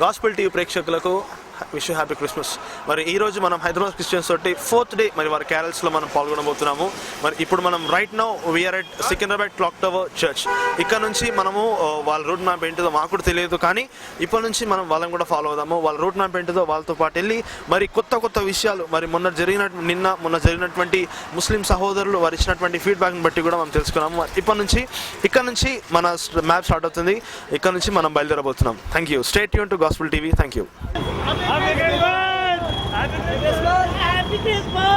Gospel TV ప్రేక్షకులకు wish happy Christmas. మరి ఈరోజు మనం హైదరాబాద్ క్రిస్టియన్స్ తోటి 4th డే మరి వారి క్యారల్స్లో మనం పాల్గొనబోతున్నాము. మరి ఇప్పుడు మనం right now we are at Secunderabad clock tower church. ఇక్కడ నుంచి మనము వాళ్ళ రూట్ మ్యాప్ ఏంటిదో మాకు కూడా తెలియదు, కానీ ఇప్పటి నుంచి మనం వాళ్ళని కూడా ఫాలో అవుదాము. వాళ్ళ రూట్ మ్యాప్ ఏంటిదో వాళ్ళతో పాటు వెళ్ళి మరి కొత్త విషయాలు మరి మొన్న జరిగినటువంటి ముస్లిం సహోదరులు వారు ఇచ్చినటువంటి ఫీడ్బ్యాక్ని బట్టి కూడా మనం తెలుసుకున్నాము. ఇక్కడ నుంచి మన మ్యాప్ స్టార్ట్ అవుతుంది. ఇక్కడ నుంచి మనం బయలుదేరబోతున్నాం. Thank you. Stay tune to gospel TV. Thank you. Happy Christmas! Happy Christmas! Happy Christmas!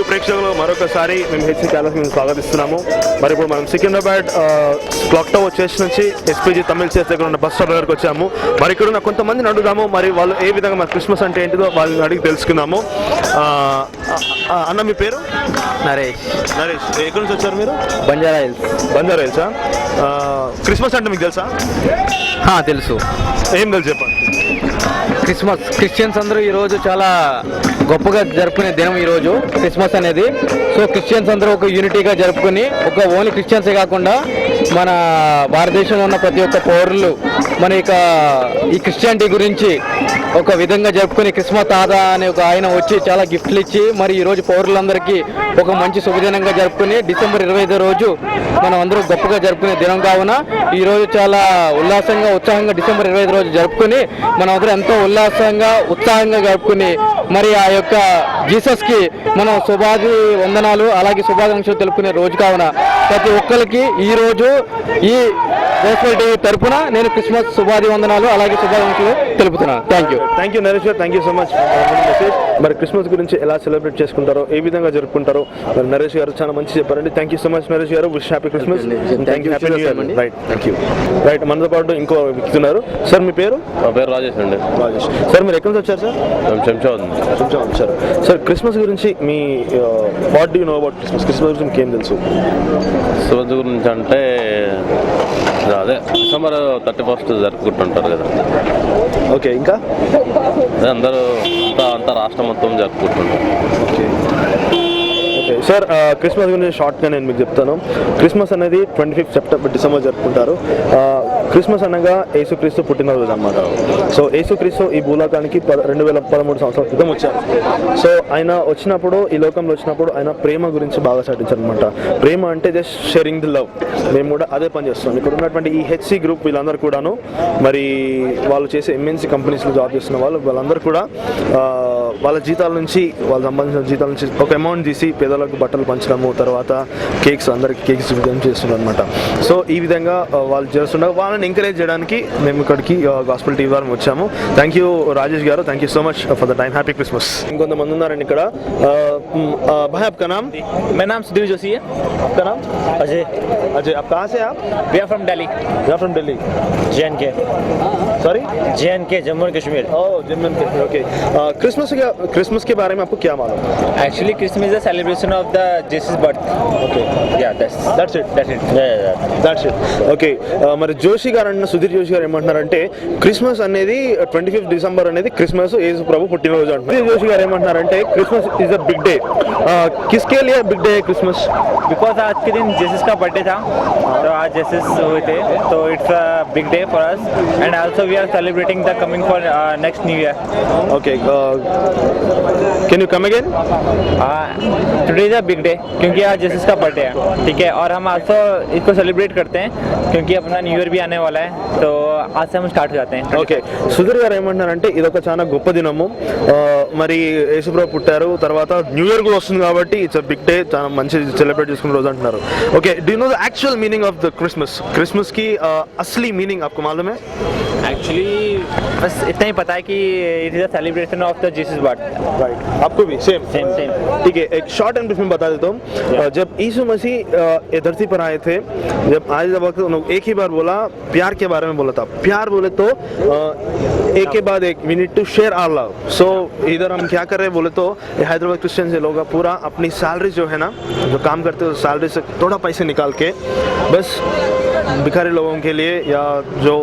ప్రేక్షకులు మరొకసారి మేము హెచ్సి క్యాలస్ మేము స్వాగతిస్తున్నాము. మరి ఇప్పుడు మనం సికింద్రాబాద్ క్లాక్ టవర్ చర్చ్ నుంచి ఎస్పీజీ తమిళ చర్చ్ దగ్గర ఉన్న బస్ స్టాప్ దగ్గరకు వచ్చాము. మరి ఇక్కడ ఉన్న కొంతమందిని అడుగుదాము, మరి వాళ్ళు ఏ విధంగా మరి క్రిస్మస్ అంటే ఏంటిదో వాళ్ళని అడిగి తెలుసుకుందాము. అన్న మీ పేరు? నరేష్. ఎక్కడి నుంచి వచ్చారు మీరు? బంజారా హిల్సా. క్రిస్మస్ అంటే మీకు తెలుసా? తెలుసు. ఏం తెలుసు చెప్పండి. క్రిస్టియన్స్ అందరూ ఈరోజు చాలా గొప్పగా జరుపుకునే దినం ఈరోజు క్రిస్మస్ అనేది. సో క్రిస్టియన్స్ అందరూ ఒక యూనిటీగా జరుపుకుని, ఒక ఓన్లీ క్రిస్టియన్సే కాకుండా మన భారతదేశంలో ఉన్న ప్రతి ఒక్క పౌరులు మన ఈ క్రిస్టియానిటీ గురించి ఒక విధంగా జరుపుకుని, క్రిస్మస్ తాత అనే ఒక ఆయన వచ్చి చాలా గిఫ్ట్లు ఇచ్చి మరి ఈరోజు పౌరులందరికీ ఒక మంచి శుభదినంగా జరుపుకుని డిసెంబర్ 25 రోజు మనం అందరూ గొప్పగా జరుపుకునే దినం కావున ఈరోజు చాలా ఉత్సాహంగా డిసెంబర్ 25 రోజు జరుపుకుని మనం అందరూ ఎంతో ఉత్సాహంగా జరుపుకుని మరి ఆ యొక్క జీసస్కి మనం వందనాలు అలాగే శుభాకాంక్షలు తెలుపుకునే రోజు కావున ప్రతి ఒక్కరికి ఈరోజు ఈ గాస్పెల్ టీవీ తరపున నేను క్రిస్మస్ వందనాలు అలాగే శుభాకాంక్షలు తెలుపుతున్నాను. థ్యాంక్ యూ నరేష్ గారు. Thank you so much message. మరి క్రిస్మస్ గురించి ఎలా సెలబ్రేట్ చేసుకుంటారో, ఏ విధంగా జరుపుకుంటారో మరి నరేష్ గారు చాలా మంచి చెప్పారండి. Thank you so much Naresh గారు. Wish happy Christmas. Thank you. Right మనతో పాటు ఇంకో వ్యక్తున్నారు. సార్ మీ పేరు? నా పేరు రాజేష్ అండి. సార్ మీరు ఎక్కడి నుంచి వచ్చారు సార్? చెంచా వచ్చారు. సార్ క్రిస్మస్ గురించి me what do you know about Christmas గురించి మీకు ఏం తెలుసు? క్రిస్మస్ గురించి అంటే అదే డిసెంబర్ 31 జరుపుకుంటుంటారు కదా. ఓకే, ఇంకా అందరూ అంతా రాష్ట్రం మొత్తం జరుపుకుంటుంటారు. ఓకే సార్, క్రిస్మస్ గురించి షార్ట్గా నేను మీకు చెప్తాను. క్రిస్మస్ అనేది 25 డిసెంబర్ జరుపుకుంటారు. క్రిస్మస్ అనగా యేసుక్రీస్తు పుట్టినరోజు అన్నమాట. సో యేసుక్రీస్తు ఈ భూలోకానికి 2013 సంవత్సరాల క్రితం వచ్చారు. సో ఆయన వచ్చినప్పుడు, ఈ లోకంలో వచ్చినప్పుడు ఆయన ప్రేమ గురించి బాగా చాటించారు అనమాట. ప్రేమ అంటే జస్ట్ షేరింగ్ ది లవ్. మేము కూడా అదే పని చేస్తున్నాం. ఇక్కడ ఉన్నటువంటి ఈ హెచ్సి గ్రూప్ వీళ్ళందరూ కూడాను మరి వాళ్ళు చేసే ఎంఎన్సీ కంపెనీస్లో జాబ్ చేస్తున్న వాళ్ళందరూ కూడా వాళ్ళ జీతాల నుంచి, వాళ్ళ సంబంధించిన జీతాల నుంచి ఒక అమౌంట్ తీసి పేదలకు బట్టలు పంచడము, తర్వాత అందరికి కేక్స్ విధంగా చేస్తున్నారు అనమాట. సో ఈ విధంగా వాళ్ళు చేస్తుండగా వాళ్ళని ఎంకరేజ్ చేయడానికి మేము ఇక్కడికి గాస్పెల్ టీవీ వారు వచ్చాము. థ్యాంక్ యూ రాజేష్ గారు. Thank you so much for the time. Happy Christmas. ఇంకొంతమంది ఉన్నారండి ఇక్కడ. भाई आपका नाम? मेरा नाम सुधीर जोशी है. आपका नाम? अजय. आप कहाँ से? आप? We are from Delhi. You are from Delhi. JNK. Sorry? JNK, Jammu and Kashmir. Oh, Jammu and Kashmir. Okay. Christmas के बारे में आपको क्या मालूम? Actually, Christmas is a celebration of of the Jesus' birth. Okay Yeah, that's it yeah. That's it okay మరి జోషి గారు అన్న సుధీర్ జోషి గారు ఏమంటున్నారంటే క్రిస్మస్ అనేది 25 డిసెంబర్ అనేది క్రిస్మస్ యేసు ప్రభు పుట్టినరోజు అంటున్నారు. సుధీర్ జోషి గారు ఏమంటున్నారంటే Christmas is a big day. किसके लिए बिग डे है क्रिसमस? Because आज के दिन जीसस का बर्थडे था, तो आज जीसस हुए थे, तो it's a big day for us and also we are celebrating the coming for next new year. Okay can you come again? Today is a big day क्योंकि आज जीसस का बर्थडे है, ठीक है, और हम आल्सो इसको सेलिब्रेट करते हैं क्योंकि अपना न्यू ईयर भी आने वाला है, तो आज से हम स्टार्ट हो जाते हैं. ఓకే సుధీర్ గారు ఏమంటున్నారంటే ఇది ఒక చాలా గొప్ప దినము. మరి యేసుప్రభు పుట్టారు, తర్వాత న్యూ ఇయర్ కూడా వస్తుంది కాబట్టి ఇట్స్ అ బిగ్ డే, చాలా మంచి సెలబ్రేట్ చేసుకునే రోజు అంటున్నారు. Okay do you know the actual meaning of the Christmas की असली मीनिंग आपको मालूम है? एक्चुअली बस इतना ही पता है कि it is a celebration of the Jesus birth. Right, आपको भी सेम सेम ठीक है. एक शॉर्ट एंड ब्रीफ में बता देता हूँ. जब यीशु मसीह ये धरती पर आए थे, जब आज वक्त उन्होंने एक ही बार बोला, प्यार के बारे में बोला था. प्यार बोले तो एक के बाद एक we need to share our love. So इधर हम क्या कर रहे हैं बोले तो हैदराबाद क्रिश्चियन से लोग पूरा अपनी सैलरी जो है ना, जो काम करते हैं सैलरी से थोड़ा पैसे निकाल के बस भिखारी लोगों के लिए या जो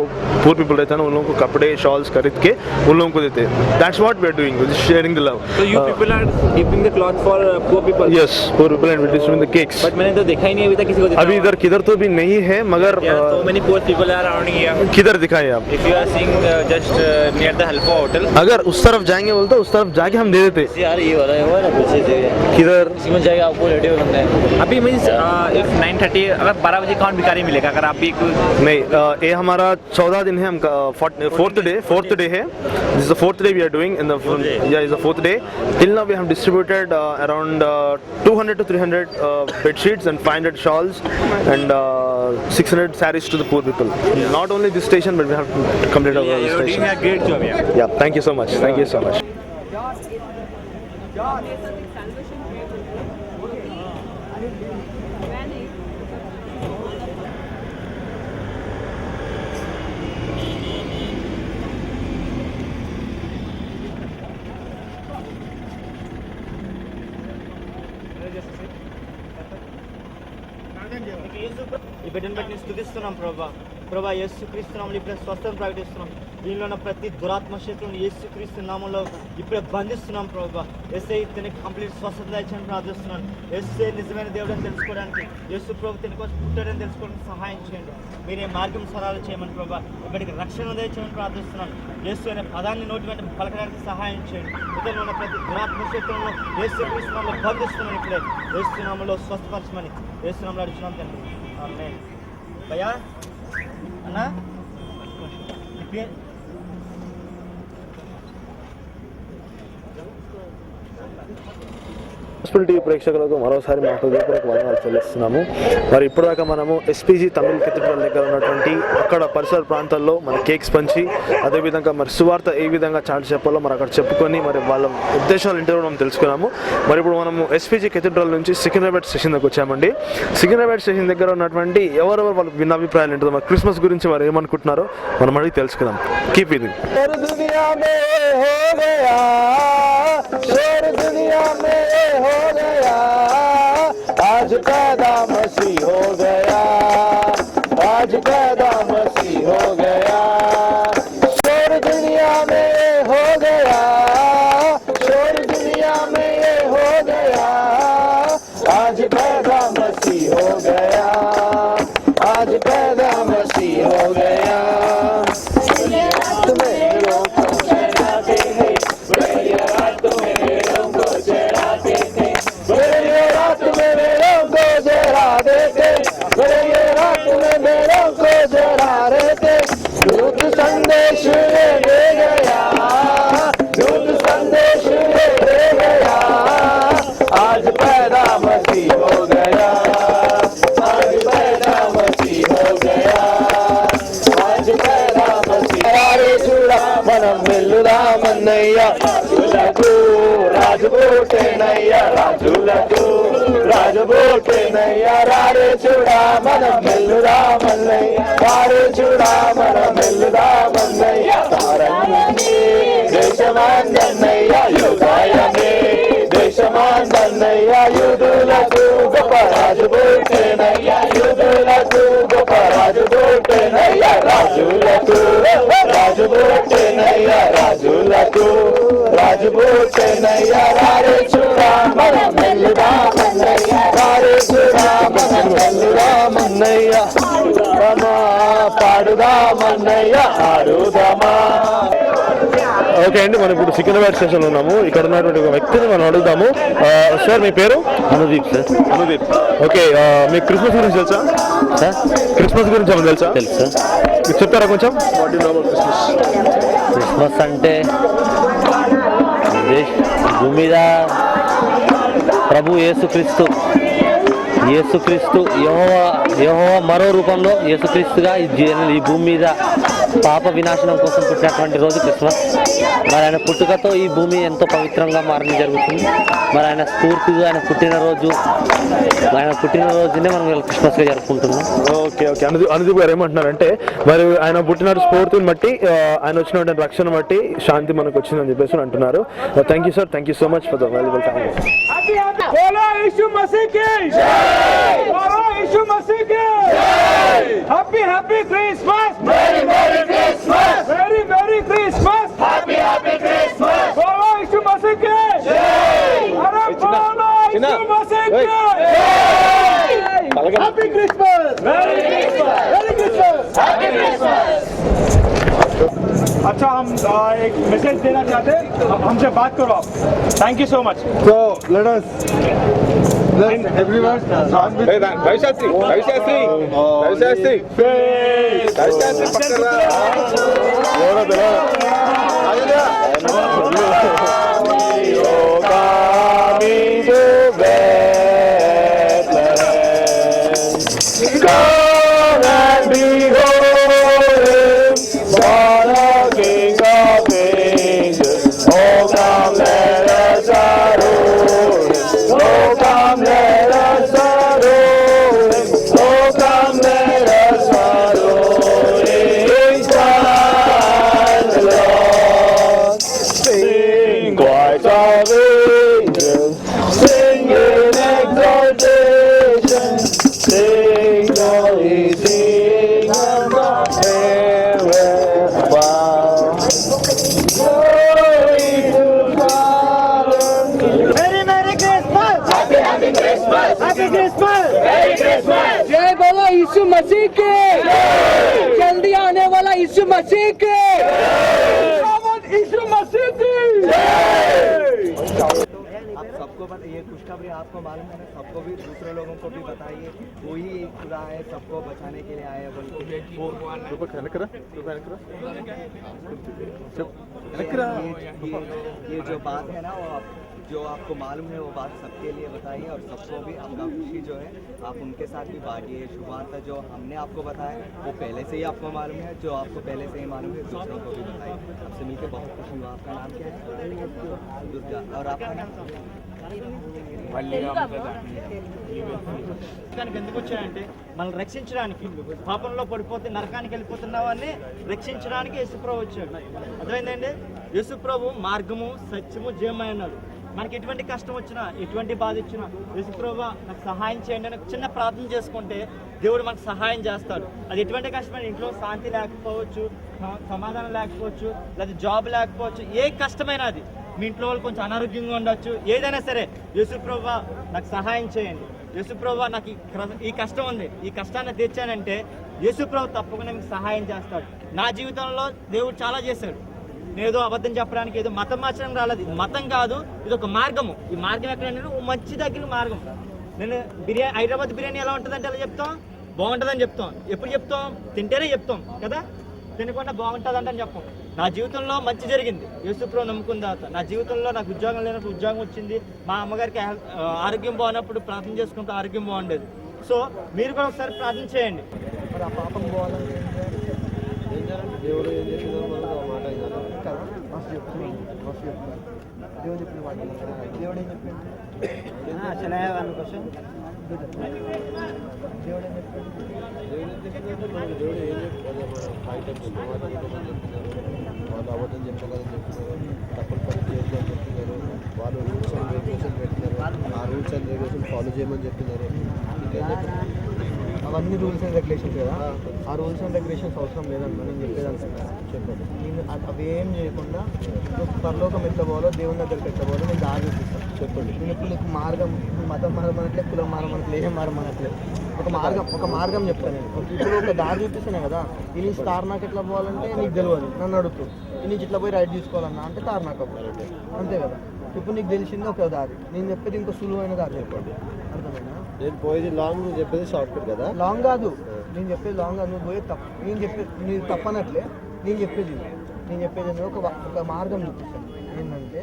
पूर पीपल रहते हैं ना उन लोगों को कपड़े शॉल्स खरीद के उन लोगों को देते हैं. That's what we are doing, sharing the love. So you people are giving the cloth for poor people? Yes, poor people and distributing the cakes. But मैंने तो देखा ही नहीं अभी तक किसी को देता अभी हुआ. इधर किधर तो भी नहीं है, मगर There are so many poor people are around here. किधर दिखाए आप? If you are seeing just near the Helpa hotel. अगर उस तरफ जाएंगे बोलते उस तरफ जाके हम दे देते. यार ये वाला है वो ना पीछे से किधर? इसमें जाएगा आपको रेडी हो सकता है. अभी मींस if 9:30 अगर 12 बजे कौन भिखारी मिलेगा अगर आप भी नहीं, ये हमारा 14 दिन है, हम फोर्थ डे है. This is the fourth day we are doing in the is the fourth day. Till now we have distributed around 200 to 300 bed sheets and 500 shawls and 600 sarees to the poor people. Not only this station but we have completed our you're doing station. a great job. Yeah, thank you so much. Thank you so much. ఈ బిడ్డను బట్టి నేను స్తుతిస్తున్నాం ప్రభా. ప్రభా యేసుక్రీస్తు నామములో ఇప్పుడే స్వస్థతను ప్రకటిస్తున్నాం. దీనిలో ఉన్న ప్రతి దురాత్మ శక్తులను యేసుక్రీస్తు నామములో ఇప్పుడే బంధిస్తున్నాం ప్రభా. యేసే తనకి కంప్లీట్ స్వస్థత దయచేయని ప్రార్థిస్తున్నాను. యేసే నిజమైన దేవుడు అని తెలుసుకోవడానికి, యేసు ప్రభు తన కోసం పుట్టాడని తెలుసుకోవడానికి సహాయం చేయండి. మీరే మార్గం సరళ చేయమని ప్రభా. ఇప్పటికి రక్షణ దయచేయమని ప్రార్థిస్తున్నాను. యేసు అనే పదాన్ని నోటి వెంట పలకడానికి సహాయం చేయండి. ఇతరులు ఉన్న ప్రతి దురాత్మ శక్తులను యేసుక్రీస్తు నామములో బంధిస్తున్నాను. ఇప్పుడే యేసు నామములో స్వస్థపరచమని యేసు నామములో అడుగుతున్నాం తండ్రి. ఆమేన్. భయ్యా అన్నా హాస్పిటల్ టీవీ ప్రేక్షకులకు మరోసారి మా హృదయపూర్వక వందనాలు చెల్లిస్తున్నాము. మరి ఇప్పటిదాకా మనము ఎస్పీజీ తమిళ కెథీడ్రల్ దగ్గర ఉన్నటువంటి అక్కడ పరిసర ప్రాంతాల్లో మన కేక్స్ పంచి, అదేవిధంగా మరి సువార్త ఏ విధంగా చాటి చెప్పాలో మరి అక్కడ చెప్పుకొని మరి వాళ్ళ ఉద్దేశాలు ఏంటో మనం తెలుసుకున్నాము. మరి ఇప్పుడు మనము ఎస్పీజీ కెథీడ్రల్ నుంచి సికింద్రాబాద్ స్టేషన్ దగ్గర వచ్చామండి. సికింద్రాబాద్ స్టేషన్ దగ్గర ఉన్నటువంటి ఎవరెవరు వాళ్ళ భిన్న అభిప్రాయాలు ఏంటో, మరి క్రిస్మస్ గురించి వారు ఏమనుకుంటున్నారో మనం అడిగి తెలుసుకుందాం. కీప్ ఇది दुनिया में हो गया, आज पैदा मसीह हो गया, आज पैदा मसीह हो गया. शोर दुनिया में हो गया, शोर दुनिया में ये हो गया, आज पैदा मसीह हो गया, आज पैदा मसीह हो गया. संदेश ले गया, दूत संदेश ले गया, आज पैदा मसीह हो गया, आज पैदा मसीह हो गया, आज पैदा मसीह. रारे जुड़ा మనం వెల్లుదామన్నయ్య, రాజులకు రాజుబోటేనయ్య, రాజులకు రాజుబోటేనయ్య. రారే చూడా మనం వెల్లుదామన్నయ్య, రారే చూడా మనం వెల్లుదామన్నయ్య. తారంగనే దేశమాందన్నయ్య, యూదాయనే దేశమాందన్నయ్య, యూదుల ఆడుదామన్నయ్య ఆడుదామా. ఓకే అండి, మనం ఇప్పుడు సికింద్రాబాద్ స్టేషన్లో ఉన్నాము. ఇక్కడ ఉన్నటువంటి ఒక వ్యక్తిని మనం అడుగుదాము. సార్ మీ పేరు? అనుదీప్ సార్. అనుదీప్. ఓకే, మీకు క్రిస్మస్ గురించి తెలుసా సార్ క్రిస్మస్ గురించి ఏమైనా తెలుసా? తెలుసు సార్. మీకు చెప్తారా కొంచెం? What you know about Christmas? Christmas అంటే భూమి మీద ప్రభు యేసుక్రీస్తు యెహోవా మరో రూపంలో యేసుక్రీస్తుగా ఈ భూమి మీద పాప వినాశనం కోసం పుట్టినటువంటి రోజు క్రిస్మస్. మరి ఆయన పుట్టుకతో ఈ భూమి ఎంతో పవిత్రంగా మారడం జరుగుతుంది. మరి ఆయన స్ఫూర్తిగా ఆయన పుట్టినరోజునే మనం క్రిస్మస్గా జరుపుకుంటున్నాం. ఓకే ఓకే, అనుదీప్ గారు ఏమంటున్నారంటే మరి ఆయన పుట్టిన స్ఫూర్తిని బట్టి ఆయన వచ్చినటువంటి రక్షణ బట్టి శాంతి మనకు వచ్చిందని చెప్పేసి అంటున్నారు. Thank you sir, thank you so much for the valuable time. बोलो यीशु मसीह की जय, बोलो यीशु मसीह की जय, हैप्पी हैप्पी क्रिसमस, वेरी मेरी क्रिसमस, वेरी मेरी क्रिसमस, हैप्पी हैप्पी क्रिसमस, बोलो यीशु मसीह की जय, अरे बोलो यीशु मसीह की जय, हैप्पी क्रिसमस, मेरी Christmas, very Christmas, happy Christmas. अच्छा, हम एक मैसेज देना चाहते हैं, हमसे बात करो आप. Thank you so much. So let everyone start with Ravishatri. जय बोलो यीशु मसीह के, जल्दी आने वाला यीशु मसीह के, यीशु मसीह की. आप सबको ये खुशखबरी आपको मालूम है ना, सबको भी दूसरे लोगों को भी बताइए. वही एक खुदा है, सबको बचाने के लिए आया है. ये जो बात है ना, वो जो आपको मालूम है वो बात सबके लिए बताइए और सबको भी आपका खुशी जो है आप उनके साथ भी बांटिए. शुभारंभ जो हमने आपको बताया वो पहले से ही आपको मालूम है, जो आपको पहले से ही मालूम है दूसरों को भी बताइए. आपसे मिलकर बहुत खुशी हुआ. आपका नाम क्या है? दुर्गा. और आपका नाम? ఎందుకు వచ్చాయంటే మనల్ని రక్షించడానికి, పాపంలో పడిపోతే నరకానికి వెళ్ళిపోతున్న వాడిని రక్షించడానికి యేసుప్రభు వచ్చాడు. అర్థమైందండి? యేసుప్రభు మార్గము సత్యము జీవమై ఉన్నాడు. మనకి ఎటువంటి కష్టం వచ్చినా, ఎటువంటి బాధ వచ్చినా యేసుప్రభు నాకు సహాయం చేయండి అని చిన్న ప్రార్థన చేసుకుంటే దేవుడు మనకు సహాయం చేస్తాడు. అది ఎటువంటి కష్టమైన, ఇంట్లో శాంతి లేకపోవచ్చు, సమాధానం లేకపోవచ్చు, లేదా జాబ్ లేకపోవచ్చు, ఏ కష్టమైనా అది, మీ ఇంట్లో వాళ్ళు కొంచెం అనారోగ్యంగా ఉండొచ్చు, ఏదైనా సరే యేసుప్రభు నాకు సహాయం చేయండి, యేసుప్రభు నాకు ఈ కష్టం ఉంది, ఈ కష్టాన్ని తీర్చానంటే యేసుప్రభు తప్పకుండా మీకు సహాయం చేస్తాడు. నా జీవితంలో దేవుడు చాలా చేశాడు. ఏదో అబద్ధం చెప్పడానికి, ఏదో మతం మార్చడం రాలేదు. ఇది మతం కాదు, ఇది ఒక మార్గము. ఈ మార్గం ఎక్కడంటే మంచి దగ్గర మార్గం. నేను హైదరాబాద్ బిర్యానీ ఎలా ఉంటుందంటే ఎలా చెప్తాం? బాగుంటుందని చెప్తాం. ఎప్పుడు చెప్తాం? తింటేనే చెప్తాం కదా, తినకుండా బాగుంటుందంటే అని చెప్పాం. నా జీవితంలో మంచి జరిగింది యేసుప్రభు నమ్ముకున్న తర్వాత. నా జీవితంలో నాకు ఉద్యోగం లేనప్పుడు ఉద్యోగం వచ్చింది. మా అమ్మగారికి ఆరోగ్యం బాగున్నప్పుడు ప్రార్థన చేసుకుంటే ఆరోగ్యం బాగుండేది. సో మీరు కూడా ఒకసారి ప్రార్థన చేయండి. మరి ఆ పాపం పోవాలంటే దేవుడు ఏం చేసిందో మనకు ఆ మాట కదా, మస్తు చెప్తున్నాను. దేవుడు చెప్పిన మాట దేవుడు ఏం చెప్పింది? చలాయా క్వశ్చన్ దేవుడు ఏం చెప్పింది? దేవుడు ఏం చెప్తారు? మన ఫైట్ చెప్తున్నారు, వాళ్ళు అబద్ధం చెప్పగలని చెప్తున్నారు, తప్పులు పని చేయొద్దు అని చెప్తున్నారు, వాళ్ళు రూల్స్ అండ్ రెగ్యులేషన్ పెట్టినారు, ఆ రూల్స్ అండ్ రెగ్యులేషన్ ఫాలో చేయమని చెప్తున్నారు. అవన్నీ రూల్స్ అండ్ రెగ్యులేషన్స్ కదా, ఆ రూల్స్ అండ్ రెగ్యులేషన్స్ అవసరం లేదన్నా నేను చెప్పేదాన్ని. చెప్పండి, నేను అవి ఏం చేయకుండా పరలోకం ఎట్లా పోవాలో, దేవుని దగ్గరికి ఎట్లా పోవాలో నేను దారి చూపిస్తాను. చెప్పండి, నేను ఇప్పుడు నీకు మార్గం, మతం మారమనట్లే, కులం మారమనట్లే, ఏం మారమనట్లేదు, ఒక మార్గం చెప్తాను నేను. ఇప్పుడు ఒక దారి చూపిస్తాను కదా, ఈ నుంచి తార్నాక్ ఎట్లా పోవాలంటే నీకు తెలియదు, నన్ను అడుగుతూ ఈ నుంచి ఇట్లా పోయి రైట్ తీసుకోవాలన్నా అంటే తార్నాక్ అవ్వాలి, అంతే కదా. ఇప్పుడు నీకు తెలిసింది ఒక దారి, నేను చెప్పేది ఇంకో సులువైన దారి. చెప్పండి, అర్థమైనా? నేను పోయేది లాంగ్, నువ్వు చెప్పేది షార్ట్ కట్ కదా. లాంగ్ కాదు, నేను చెప్పేది లాంగ్ కాదు, నువ్వు పోయేది తప్పు. నేను చెప్పేది నీకు తప్పనట్లే, నేను చెప్పేది ఒక మార్గం చూపిస్తాను. ఏంటంటే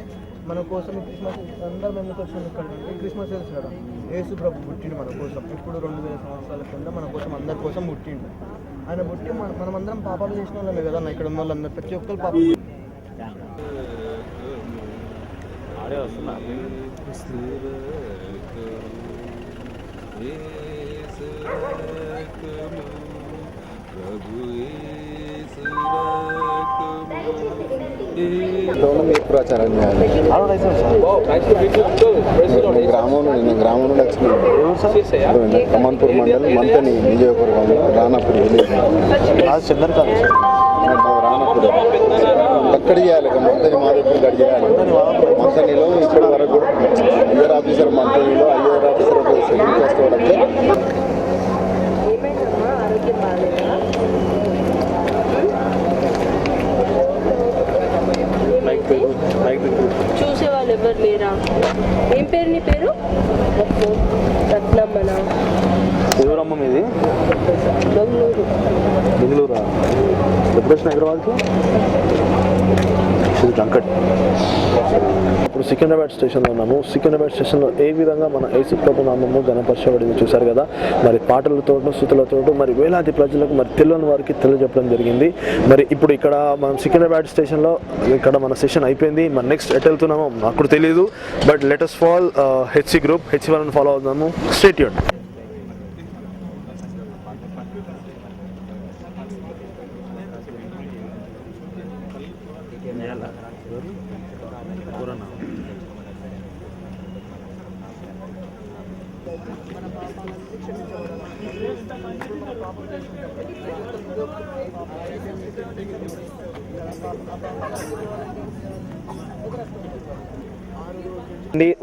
మన కోసం క్రిస్మస్ అందరం ఎందుకు వచ్చింది ఇక్కడ అంటే క్రిస్మస్ తెలుసు కదా, యేసు ప్రభు పుట్టిండు మన కోసం. ఇప్పుడు 2000 సంవత్సరాల కింద మన కోసం, అందరి కోసం పుట్టిండు. ఆయన పుట్టి మనమందరం పాపాలు చేసిన వాళ్ళమే కదా అన్న, ఇక్కడ ఉన్న వాళ్ళందరూ ప్రతి ఒక్కరు పాపం. ప్రచారం చేయాలి. గ్రామంలో వచ్చింది కమన్పూర్ మండలం, మంతని నియోజకవర్గం, రానాపూర్ విలేజ్, రానాపూర్ అక్కడ చేయాలి. మంతని మాధవపూర్ గడి చేయాలి. మంతనిలో ఇప్పటి వరకు కూడా ఐఆర్ ఆఫీసర్, మంతనిలో ఐఆర్ ఆఫీసర్ చేసుకోవడానికి చూసే వాళ్ళు ఎవరు లేరా? ఏం పేరు నీ పేరు? రత్నమ్మనా? ఎవరమ్మ మీది? బెంగళూరు. బెంగళూరా? ఎప్పుడు వచ్చిన హైదరాబాద్కి? వెంకట్. ఇప్పుడు సికింద్రాబాద్ స్టేషన్లో ఉన్నాము. సికింద్రాబాద్ స్టేషన్లో ఏ విధంగా మన యేసు ప్రభు నామము ఘనపరచబడింది చూశారు కదా. మరి పాటలతో, స్తుతులతో మరి వేలాది ప్రజలకు మరి తెలియని వారికి తెలియజెప్పడం జరిగింది. మరి ఇప్పుడు ఇక్కడ మనం సికింద్రాబాద్ స్టేషన్లో ఇక్కడ మన సెషన్ అయిపోయింది. మరి నెక్స్ట్ ఎట్ వెళ్తున్నామో నాకు తెలియదు, but let us fall HC group, HC వాళ్ళని ఫాలో అవుదాము. Stay tuned.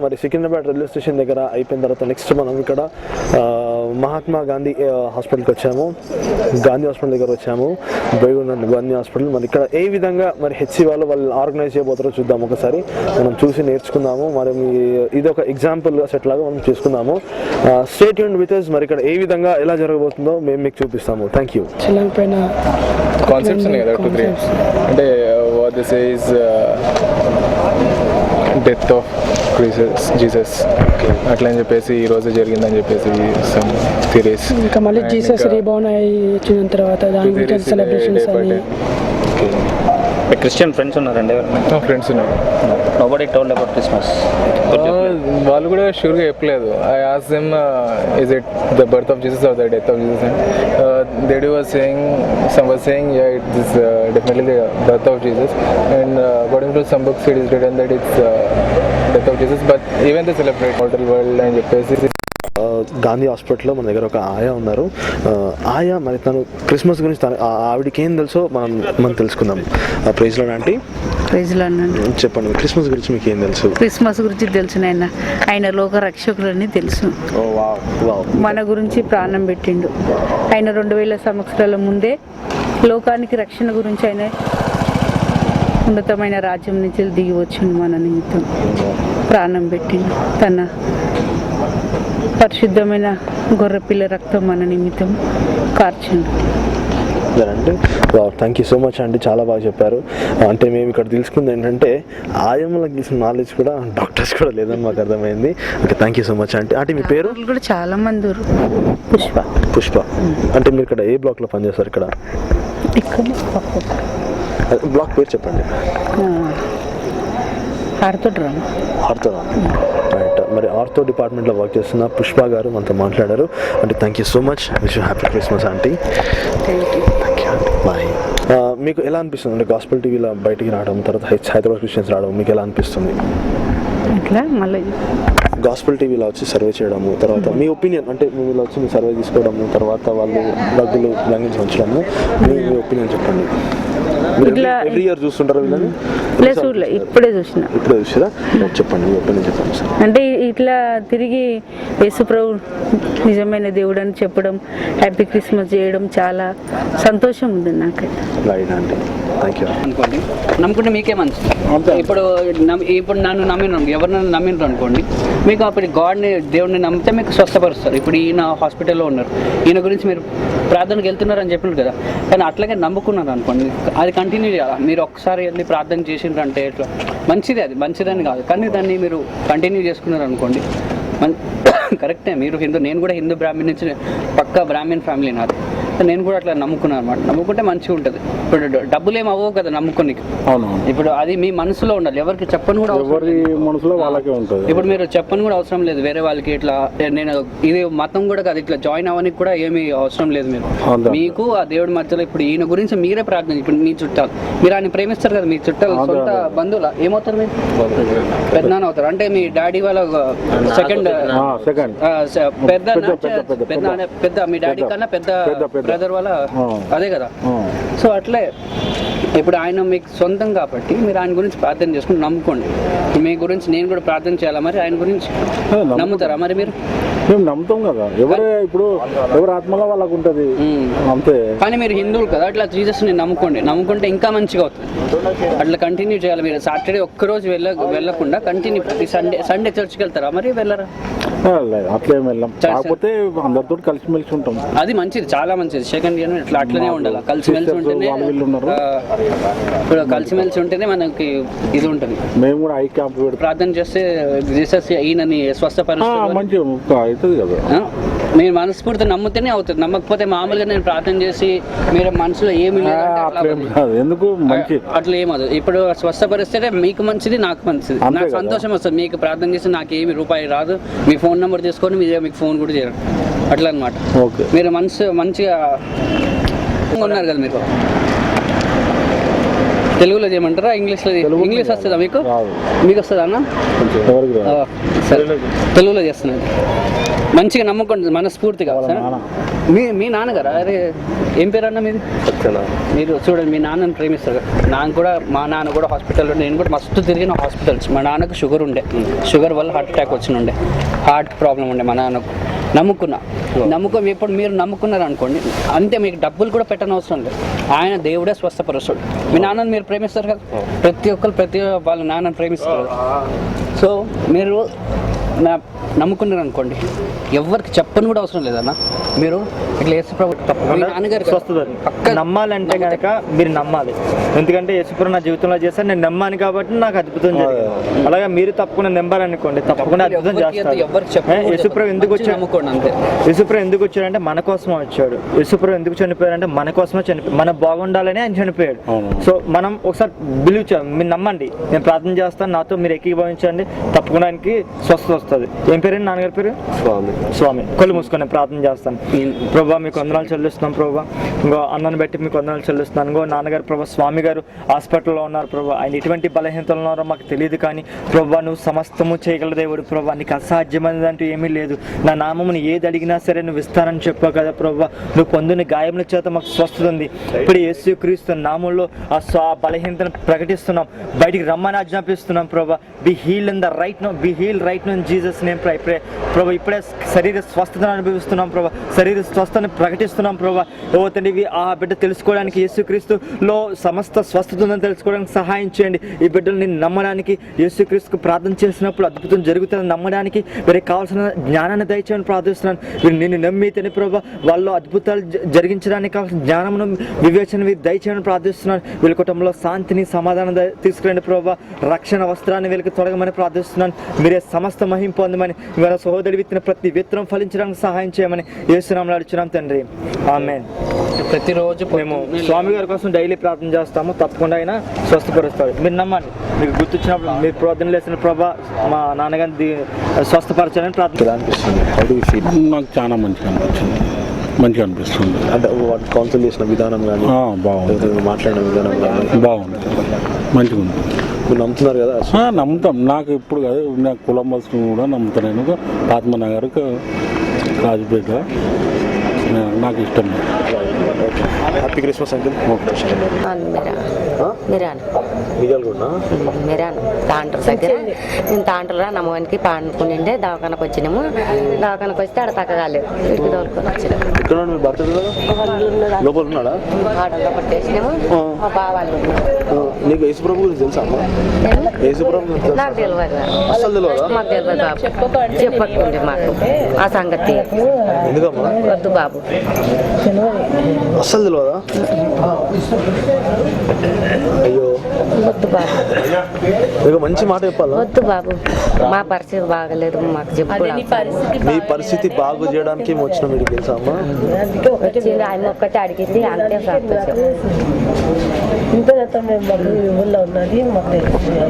మరి సికింద్రాబాద్ రైల్వే స్టేషన్ దగ్గర అయిపోయిన తర్వాత నెక్స్ట్ మనం ఇక్కడ మహాత్మా గాంధీ హాస్పిటల్కి వచ్చాము. గాంధీ హాస్పిటల్ దగ్గర వచ్చాము, బయట గాంధీ హాస్పిటల్. మరి ఇక్కడ ఏ విధంగా మరి హెచ్సి వాళ్ళు ఆర్గనైజ్ చేయబోతారో చూద్దాం, ఒకసారి మనం చూసి నేర్చుకుందాము. మరి ఇది ఒక ఎగ్జాంపుల్ సెట్ లాగా మనం చేసుకుందాము. Stay tuned with us. మరి ఇక్కడ ఏ విధంగా ఎలా జరగబోతుందో మేము మీకు చూపిస్తాము. Thank you. కాన్సెప్ట్స్ ఉన్నాయి కదా, 2, 3 అంటే what this is death of Jesus అట్లా అని చెప్పేసి ఈ రోజు జరిగిందని చెప్పేసి సమ్ థియరీస్. ఇంకా మళ్ళీ జీసస్ రీబౌండ్ అయ్యి వచ్చిన తర్వాత దాని గురించి సెలబ్రేషన్స్ అని. క్రిస్టియన్ ఫ్రెండ్స్ ఉన్నారండి? ఫ్రెండ్స్ ఉన్నారు. Nobody told about Christmas. వాళ్ళు కూడా షూర్గా చెప్పలేదు. I asked them is it the birth of Jesus or the death of Jesus and they were saying, some were saying yeah, it is definitely the birth of Jesus, and according to some books it is written that it's death of Jesus, but even they celebrate mortal world and చెప్పేసి. గాంధీ హాస్పిటల్లో మన దగ్గర ఒక ఆయా ఉన్నారు. ఆయా మరి తను క్రిస్మస్ గురించి ఆవిడకి ఏం తెలుసో మనం తెలుసుకుందాం. Praise lord aunty. Praise lord అండి. చెప్పండి, క్రిస్మస్ గురించి మీకు ఏం తెలుసు? క్రిస్మస్ గురించి తెలుసు నాయన, ఆయన లోక రక్షకులని తెలుసు. మన గురించి ప్రాణం పెట్టిండు ఆయన. 2000 సంవత్సరాల ముందే లోకానికి రక్షణ గురించి ఆయన ఉన్నతమైన రాజ్యం నుంచి దిగి వచ్చిండు. మన నిమిత్తం ప్రాణం పెట్టిండు. తన పరిశుద్ధమైన గొర్రెపిల్ల రక్తం మన నిమిత్తం కార్చిండు. అంటే థ్యాంక్ యూ సో మచ్ అండి, చాలా బాగా చెప్పారు. అంటే మేము ఇక్కడ తెలుసుకుంది ఏంటంటే ఆయమ్మలకు తెలిసిన నాలెడ్జ్ కూడా డాక్టర్స్ కూడా లేదని మాకు అర్థమైంది. Okay, thank you so much అంటే. అంటే మీ పేరు? కూడా చాలా మంది. పుష్ప. అంటే మీరు ఇక్కడ ఏ బ్లాక్లో పనిచేస్తారు? ఇక్కడ బ్లాక్ పేరు చెప్పండి. ఆర్థో. రైట్. మరి ఆర్థో డిపార్ట్మెంట్లో వర్క్ చేస్తున్న పుష్ప గారు మనతో మాట్లాడారు. అంటే thank you so much. Wish you happy Christmas aunty. Thank you. Bye. మీకు ఎలా అనిపిస్తుంది అంటే గాస్పెల్ టీవీలో బయటికి రావడం, తర్వాత హైదరాబాద్ క్రిస్టియన్స్ రావడం మీకు ఎలా అనిపిస్తుంది? గాస్పెల్ టీవీలో వచ్చి సర్వే చేయడము, తర్వాత మీ ఒపీనియన్ అంటే మేము ఇలా వచ్చి మీ సర్వే తీసుకోవడము, తర్వాత వాళ్ళు డబ్బులు లంఘించి ఉంచడము, మీ ఒపీనియన్ చెప్పండి. ఎవ్రీ ఇయర్ చూస్తుంటారు వీళ్ళని? ఇప్పుడే చూసారా? చెప్పండి మీ ఒపీనియన్ చెప్పండి సార్. అంటే ఇట్లా తిరిగి యేసుప్రభు నిజమైన దేవుడు అని చెప్పడం, హ్యాపీ క్రిస్మస్ చేయడం చాలా సంతోషం ఉంది నాకైతే. రైట్ అండి, థ్యాంక్ యూ. అనుకోండి, నమ్ముకుంటే మీకే మంచిది. ఇప్పుడు నన్ను నమ్మిన ఎవరినైనా నమ్మినారు అనుకోండి, మీకు అప్పుడు గాడ్ని దేవుడిని నమ్మితే మీకు స్వస్థపరుస్తారు. ఇప్పుడు ఈయన హాస్పిటల్లో ఉన్నారు, ఈయన గురించి మీరు ప్రార్థనకి వెళ్తున్నారు అని చెప్పినారు కదా, కానీ అట్లాగే నమ్ముకున్నారు అనుకోండి, అది కంటిన్యూ చేయాలి. మీరు ఒక్కసారి వెళ్ళి ప్రార్థన చేసిండ్రంటే ఎట్లా మంచిది, అది మంచిదని కాదు, కానీ దాన్ని మీరు కంటిన్యూ చేసుకున్నారు అనుకోండి కరెక్టే. మీరు హిందూ, నేను కూడా హిందూ బ్రాహ్మణ్ నుంచి పక్కా బ్రాహ్మణ్ ఫ్యామిలీ నాది, నేను కూడా అట్లా నమ్ముకున్నాను అనమాట. నమ్ముకుంటే మంచిగా ఉంటుంది. ఇప్పుడు డబ్బులు ఏమి అవ్వవు కదా నమ్ముకోనికి. అవును, ఇప్పుడు అది మీ మనసులో ఉండాలి, ఎవరికి చెప్పని కూడా ఎవరి మనసులో వాళ్ళకే ఉంటుంది. ఇప్పుడు మీరు చెప్పని కూడా అవసరం లేదు వేరే వాళ్ళకి. ఇట్లా నేను ఇది మతం కూడా కాదు, ఇట్లా జాయిన్ అవ్వడానికి కూడా ఏమీ అవసరం లేదు. మీరు మీకు ఆ దేవుడి మధ్యలో ఇప్పుడు ఈయన గురించి మీరే ప్రార్థన. ఇప్పుడు మీ చుట్టాలు, మీరు ఆయన ప్రేమిస్తారు కదా, మీ చుట్టాలు సొంత బంధువుల ఏమవుతారు? మీరు పెద్దనాన్న అవుతారు. అంటే మీ డాడీ వాళ్ళ సెకండ్ పెద్ద మీ డాడీ కన్నా పెద్ద బ్రదర్ వాళ్ళ, అదే కదా. సో అట్లే ఇప్పుడు ఆయన మీకు సొంతం కాబట్టి మీరు ఆయన గురించి ప్రార్థన చేసుకుని నమ్ముకోండి. మీ గురించి నేను కూడా ప్రార్థన చేయాలా మరి? ఆయన గురించి నమ్ముతారా మరి? మీరు మేము నమ్ముతాం కదా, ఎవరి ఆత్మలో వాళ్ళకు ఉంటుంది అంతే. కానీ మీరు హిందువులు కదా, అట్లా జీసస్ని నమ్ముకుంటే ఇంకా మంచిగా అవుతుంది. అట్లా కంటిన్యూ చేయాలి. మీరు సాటర్డే ఒక్కరోజు వెళ్ళకుండా కంటిన్యూ ప్రతి సండే చర్చ్కి వెళ్తారా మరి? వెళ్ళరా? అట్లే వెళ్ళాం, కాకపోతే అందరితో కలిసిమెలిసి ఉంటాం. అది మంచిది, చాలా మంచిది. సెకండ్ ఇయర్ ఇట్లా అట్లనే ఉండాలి. కలిసిమెలిసి ఉంటేనే, ఇప్పుడు కలిసిమెలిసి ఉంటేనే మనకి ఇది ఉంటుంది. మేము కూడా ఐ క్యాంప్ ప్రార్థన చేస్తే జీసస్ ఈయనని స్వస్థపరుస్తుంది కదా. మీరు మనస్ఫూర్తి నమ్మితేనే అవుతుంది. నమ్మకపోతే మామూలుగా నేను ప్రార్థన చేసి మీరు మనసులో ఏమి ఎందుకు అట్లా ఏమవుతుంది. ఇప్పుడు స్వస్థపరిస్తే మీకు మంచిది, నాకు మంచిది, నాకు సంతోషం వస్తుంది. మీకు ప్రార్థన చేసి నాకు ఏమి రూపాయి రాదు, మీ ఫోన్ నెంబర్ తీసుకొని మీకు ఫోన్ కూడా చేయరు అట్లా అనమాట. మీరు మంచిగా ఉన్నారు కదా. మీరు తెలుగులో చేయమంటారా, ఇంగ్లీష్లో? ఇంగ్లీష్ వస్తుందా మీకు? మీకు వస్తుందా అన్న? సరే, తెలుగులో చేస్తున్నాను. మంచిగా నమ్ముకోండి మనస్ఫూర్తిగా. మీ నాన్నగారా? అరే ఏం పేరు అన్న మీది? మీరు చూడండి, మీ నాన్నని ప్రేమిస్తారు. మా నాన్న కూడా హాస్పిటల్లో, నేను కూడా మస్తు తిరిగిన హాస్పిటల్స్. మా నాన్నకు షుగర్ ఉండే, షుగర్ వల్ల హార్ట్ అటాక్ వచ్చినుండే, హార్ట్ ప్రాబ్లం ఉండే మా నాన్నకు. ఇప్పుడు మీరు నమ్ముకున్నారు అనుకోండి, అంతే. మీకు డబ్బులు కూడా పెట్టనవసరం లేదు, ఆయన దేవుడే స్వస్థపరుస్తాడు. మీ నాన్నని మీరు ప్రేమిస్తారు కదా, ప్రతి వాళ్ళ నాన్నని ప్రేమిస్తారు. సో మీరు నమ్ముకున్నారు అనుకోండి, ఎవరికి చెప్పని కూడా అవసరం లేదన్న. మీరు ఇట్లా యేసుప్రభు నమ్మాలంటే కనుక మీరు నమ్మాలి. ఎందుకంటే యేసుప్రభు నా జీవితంలో చేస్తారు, నేను నమ్మాను కాబట్టి నాకు అద్భుతం జరిగింది. అలాగే మీరు తప్పకుండా నెంబర్ అనుకోండి, తప్పకుండా అద్భుతం చేస్తారు. యేసుప్రభు ఎందుకు వచ్చాడంటే మన కోసం వచ్చాడు. యేసుప్రభు ఎందుకు చనిపోయాడంటే మన కోసమే చనిపోయాడు, మనం బాగుండాలని ఆయన చనిపోయాడు. సో మనం ఒకసారి బిలీవ్ చేయాలి. మీరు నమ్మండి, నేను ప్రార్థన చేస్తాను, నాతో మీరు ఏకీభవించండి, తప్పకుండా ఆయనకి స్వస్థత వస్తుంది. ఏం పేరు నాన్నగారి పేరు? స్వామి. కళ్ళు మూసుకొని ప్రార్థన చేస్తాను. ప్రభా మీకు వందనాలు చెల్లిస్తున్నాం ప్రభా, ఇంకో అన్నను బట్టి మీకు వందనాలు చెల్లిస్తున్నాను. ఇంకో నాన్నగారు ప్రభా, స్వామి గారు హాస్పిటల్లో ఉన్నారు ప్రభా, ఆయన ఎటువంటి బలహీనతలు ఉన్నారో మాకు తెలియదు, కానీ ప్రభా నువ్వు సమస్తము చేయగల దేవుడు ప్రభా, నీకు అసాధ్యమైనది అంటూ ఏమీ లేదు. నా నామమును ఏది అడిగినా సరే నువ్వు ఇస్తానని చెప్పావు కదా ప్రభా, నువ్వు పొందిన గాయముల చేత మాకు స్వస్థత ఉంది. ఇప్పుడు యేసుక్రీస్తు నామంలో ఆ బలహీనతను ప్రకటిస్తున్నాం, బయటికి రమ్మని ఆజ్ఞాపిస్తున్నాం ప్రభా. Be heal in the right now, be heal right now in Jesus name ప్రభా. ఇప్పుడే శరీర స్వస్థతను అనుభవిస్తున్నాం ప్రభా, శరీర స్వస్థతను ప్రకటిస్తున్నాం ప్రభా. తండ్రి ఆ బిడ్డ తెలుసుకోవడానికి, యేసుక్రీస్తులో సమస్త స్వస్థత ఉందని తెలుసుకోవడానికి సహాయం చేయండి. ఈ బిడ్డలు నేను నమ్మడానికి, యేసుక్రీస్తుకు ప్రార్థన చేసినప్పుడు అద్భుతం జరుగుతుందని నమ్మడానికి వీరికి కావాల్సిన జ్ఞానాన్ని దయచేయని ప్రార్థిస్తున్నాను. వీరు నిన్ను నమ్మితేనే ప్రభా, వాళ్ళు అద్భుతాలు జరిగించడానికి కావాల్సిన జ్ఞానమును, వివేచన వీరు దయచేయని ప్రార్థిస్తున్నాను. వీళ్ళ కుటుంబంలో శాంతిని, సమాధానం తీసుకురండి ప్రభా. రక్షణ వస్త్రాన్ని వీళ్ళకి తొలగమని ప్రార్థిస్తున్నాను. మీరే సమస్త మహిమ పొందమని, వీళ్ళ సహోదరి విత్తిన ప్రతి విత్తనం ఫలించడానికి సహాయం చేయమని యేసునామములో అడుగుచున్నాం తండ్రి, ఆమేన్. ప్రతిరోజు మేము స్వామి గారి కోసం డైలీ ప్రార్థన చేస్తాము, తప్పకుండా ఆయన స్వస్థపరుస్తాడు. మీరు నమ్మండి, మీకు గుర్తొచ్చినప్పుడు మీరు ప్రార్థన చేసిన ప్రభా మా నాన్నగారిని స్వస్థపరచాలని ప్రార్థన అనిపిస్తుంది. నాకు చాలా మంచిగా అనిపిస్తుంది. అంటే కౌన్సిల్ చేసిన విధానం కానీ, బాగుంది, మాట్లాడిన విధానం కానీ బాగుంది. మంచిగా ఉంది. మీరు నమ్ముతున్నారు కదా? నమ్ముతాం. నాకు ఇప్పుడు కాదు, నాకు కొలంబస్ కూడా నమ్ముతాను. నేను ఆత్మనగర్, రాజపేట నాకు ఇష్టం. Happy Christmas uncle. Miran Tandra దగ్గర నేను తాండ్రలో నమ్మవానికి పాడుకునిండే దవాఖానకు వచ్చినాము. దవాఖానకు వస్తే ఆడ తగ్గగాలేదు, ఇంటికి తోలుకొని వచ్చినాము. ఇక్కడ మీ భర్త లోపల ఉన్నాడా? ఆడల్లో పట్టేసినాము. మా బావాళ్ళు నీకు యేసుప్రభు గురించి తెలుసా? యేసుప్రభు నాకు తెలియదు, అసలు తెలియదా? మాకు తెలియదు బాబు, చెప్పకుండే మాకు ఆ సంగతి. ఎందుకమ్మా? వద్దు బాబు, అస్సలు తెలియదా? అయ్యో వద్దు బాబు, మీకు మంచి మాట చెప్పాలా? వద్దు బాబు, మా పరిస్థితి బాగలేదు, మాకు చెప్పు. మీ పరిస్థితి బాగు చేయడానికి వచ్చిన మీరు తెలుసా అమ్మా? వచ్చింది ఆయన ఒక్కటి అడిగింది, అంతే సంతోషం. ఇంత మేము ఊళ్ళో ఉన్నది మాకు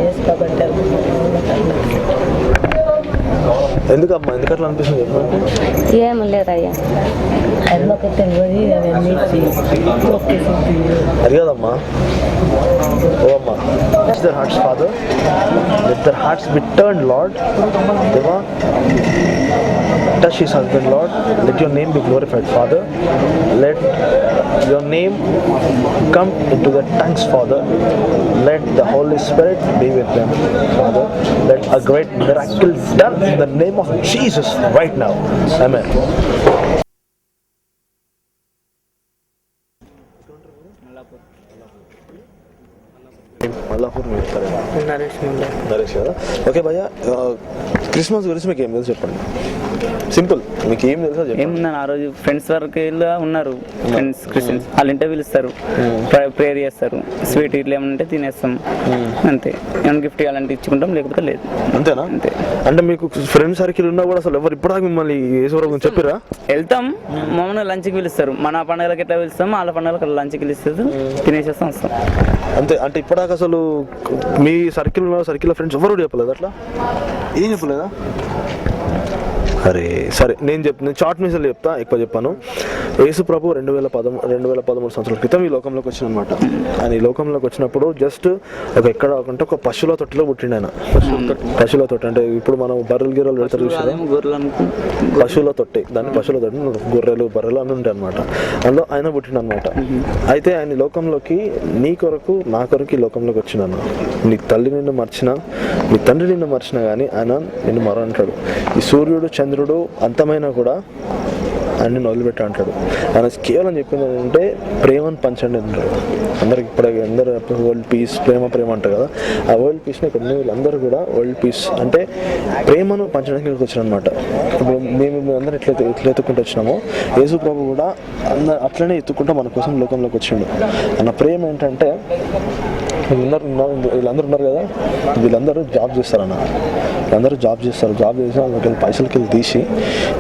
వేసుకోబట్టారు. ఎందుకమ్మా, ఎందుకు అట్లా అనిపిస్తుంది చెప్పండి? ఏం లేదయ్యా, అమ్మకు తెలియదు అవన్నీ అది కాదమ్మా. ఓ అమ్మా, touch their hearts, Father. Let their hearts be turned, Lord. Deva, touch his husband, Lord. Let your name be glorified, Father. Let your name come into their tongues, Father. Let the Holy Spirit be with them, Father. Let a great miracle done in the name of Jesus right now. Amen. Naresh కదా? Okay భయ్య, Christmas గురించి మీకు ఏం తెలుసు చెప్పండి. Simple, మీకు ఏం తెలుసా చెప్పండి. ఏముందని ఆ రోజు ఫ్రెండ్స్ వరకు ఉన్నారు, ఫ్రెండ్స్ క్రిస్టియన్స్, వాళ్ళు ఇంటర్వ్యూలు ఇస్తారు, ప్రేయర్ చేస్తారు, స్వీట్ ఇట్లా ఏమైనా ఉంటే తినేస్తాం అంతే. ఏమైనా గిఫ్ట్ ఇవ్వాలంటే ఇచ్చుకుంటాం, లేకపోతే లేదు. అంతేనా? అంతే. అంటే మీకు ఫ్రెండ్ సర్కిల్ ఉన్నా కూడా అసలు ఎవరు ఇప్పటిదాకా మిమ్మల్ని యేసుప్రభు గురించి చెప్పిరా? వెళ్తాం, మమ్మల్ని లంచ్కి పిలుస్తారు, మన పండుగలకి ఎట్లా పిలుస్తాం, వాళ్ళ పండుగలకు లంచ్కి పిలుస్తారు, తినేసేస్తాం, వస్తాం అంతే. అంటే ఇప్పటిదాకా అసలు మీ సర్కిల్ ఫ్రెండ్స్ ఎవరు చెప్పలేదు అట్లా? ఏం చెప్పలేదా? అరే సరే, నేను షార్ట్ మెసేజ్ చెప్తా, ఎక్కువ చెప్పాను. యేసుప్రభు 2013 సంవత్సరాల క్రితం ఈ లోకంలోకి వచ్చిన అనమాట. ఆయన ఈ లోకంలోకి వచ్చినప్పుడు జస్ట్ ఒక పశువుల తొట్టిలో పుట్టిండు ఆయన. పశువుల తొట్టి అంటే ఇప్పుడు మనం బర్రెలు గిర్రెలు పెడతారు చూసారా, పశువుల తొట్టి, దాన్ని పశువుల తొట్టి, గొర్రెలు బర్రెలు అని ఉంటాయి అనమాట. అందులో ఆయన పుట్టిండు అనమాట. అయితే ఆయన లోకంలోకి నీ కొరకు నా కొరకు ఈ లోకంలోకి వచ్చినాను. నీ తల్లి నిన్ను మర్చినా, నీ తండ్రి నిన్ను మర్చినా కానీ ఆయన నిన్ను మరంటాడు. ఈ సూర్యుడు చంద్రుడు అంతమైనా కూడా ఆయన వదిలిపెట్టా అంటాడు. ఆయన కేవలం చెప్పింది ఏంటంటే ప్రేమను పంచండి అంటాడు. అందరికి అందరూ వరల్డ్ పీస్, ప్రేమ అంటారు కదా, ఆ వరల్డ్ పీస్ని ఇక్కడ వీళ్ళందరూ కూడా వరల్డ్ పీస్ అంటే ప్రేమను పంచడానికి ఇక్కడికి వచ్చారు అనమాట. ఇప్పుడు మేము అందరూ ఎట్లా ఎత్తుకుంటూ వచ్చినామో యేసు ప్రభు కూడా అట్లనే ఎత్తుకుంటూ మన కోసం లోకంలోకి వచ్చిండు. అన్న ప్రేమ ఏంటంటే వీళ్ళందరూ ఉన్నారు కదా, వీళ్ళందరూ జాబ్ చేస్తారన్న, వీళ్ళందరూ జాబ్ చేసి వాళ్ళకి పైసలకి తీసి